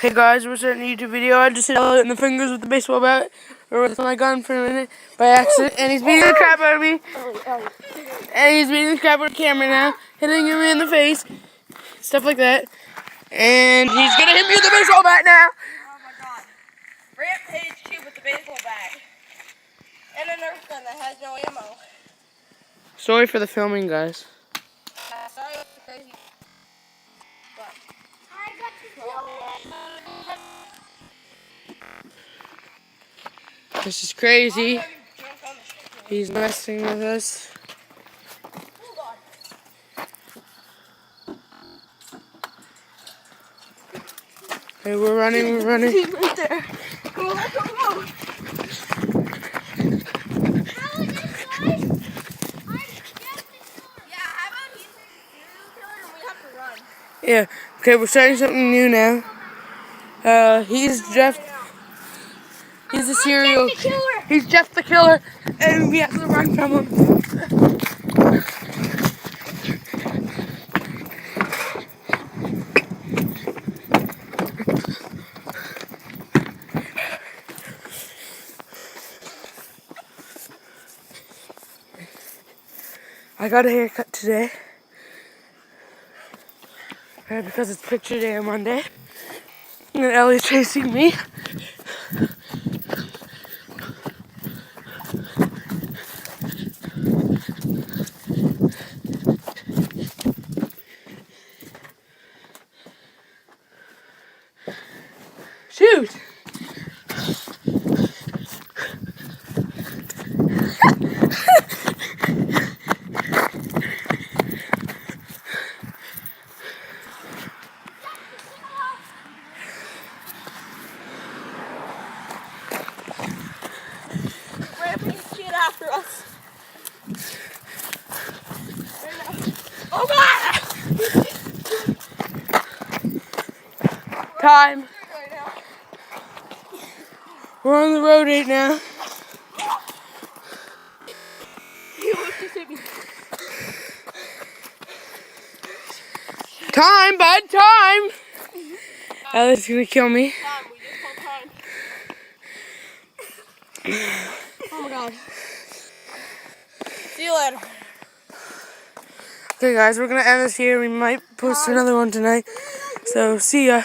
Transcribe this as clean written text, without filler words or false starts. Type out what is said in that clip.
Hey guys, we're starting a YouTube video. I just hit Elliot in the fingers with the baseball bat, or with my gun for a minute, by accident, and he's beating the crap out of me. And he's beating the crap out of the camera now, hitting him in the face, stuff like that. And he's gonna hit me with the baseball bat now. Oh my god. Rampage 2 with the baseball bat. And a Nerf gun that has no ammo. Sorry for the filming, guys. Sorry, it's crazy. But I got you. This is crazy. He's messing with us. Hey, we're running. He's right there. Go, go, go. Yeah, okay, we're starting something new now. He's Jeff the serial killer. He's Jeff the killer, and we have to run from him. I got a haircut today. Because it's picture day on Monday. And Ellie's chasing me. Shoot! Rampage kid after us. Oh god! Time. We're on the road right now. Time, bud, time! Ellie's gonna kill me. Oh my god. See you later. Okay guys, we're gonna end this here. We might post another one tonight. So, see ya.